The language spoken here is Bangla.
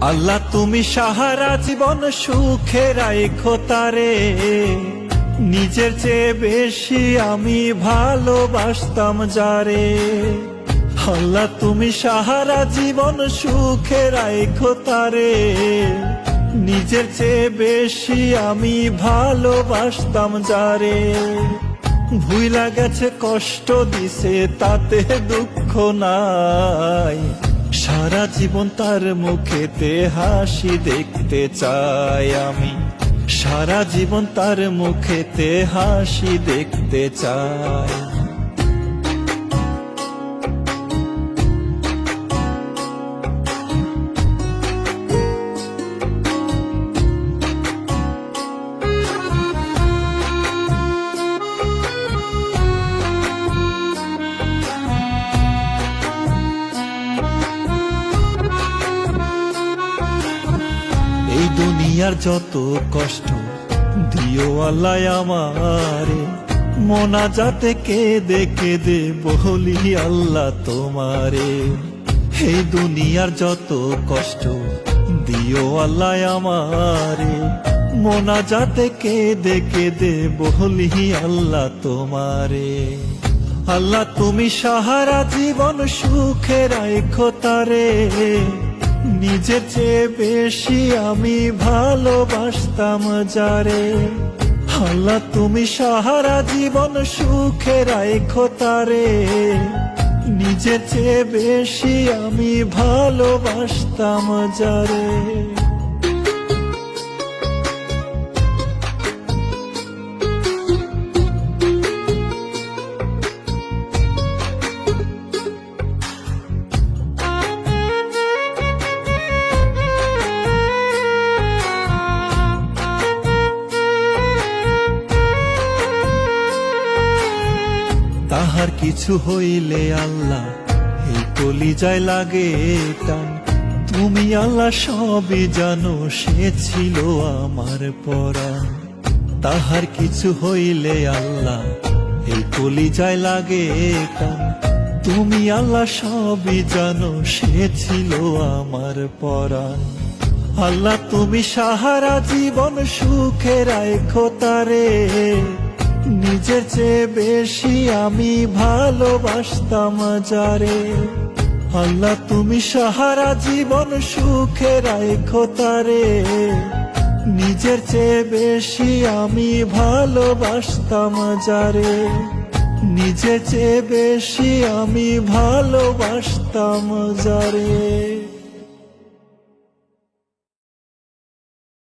আল্লাহ তুমি সাহারা জীবন সুখে রাখো তারে, নিজের চেয়ে বেশি আমি ভালোবাসতাম যারে। আল্লাহ তুমি সাহারা জীবন সুখে রাখো তারে, নিজের চেয়ে বেশি আমি ভালোবাসতাম যারে। ভুইলা গেছে কষ্ট দিছে তাতে দুঃখ নাই, সারা জীবন তার মুখেতে হাসি দেখতে চাই আমি, সারা জীবন তার মুখেতে হাসি দেখতে চাই। এই দুনিয়ার যত কষ্ট দিও আল্লাহ আমারে, মোনাজাতে কেঁদে কেঁদে বলি আল্লাহ তোমারে। এই দুনিয়ার যত কষ্ট দিও আল্লাহ আমারে, মোনাজাতে কেঁদে কেঁদে বলি আল্লাহ তোমারে। আল্লাহ তুমি সাহারা জীবন সুখে রাখো তারে, নিজের চেয়ে বেশি আমি ভালোবাসতাম যারে। আল্লাহ তুমি সাহারা জীবন সুখে রাখো তারে, নিজের চেয়ে বেশি আমি ভালোবাসতাম যারে। তাহার কিছু হইলে আল্লাহ এই কলিজায় লাগে টান, তুমি আল্লাহ সবই জানো সে ছিল আমার পরাণ। তাহার কিছু হইলে আল্লাহ এই কলিজায় লাগে টান, তুমি আল্লাহ সবই জানো সে ছিল আমার পরাণ। আল্লাহ তুমি সাহারা জীবন সুখে রাখো তারে, নিজের চেয়ে বেশি আমি ভালোবাসতাম যারে। আল্লাহ তুমি সাহারা জীবন সুখে রাখো তারে, নিজের চেয়ে বেশি আমি ভালোবাসতাম যারে। নিজের চেয়ে বেশি আমি ভালোবাসতাম যারে।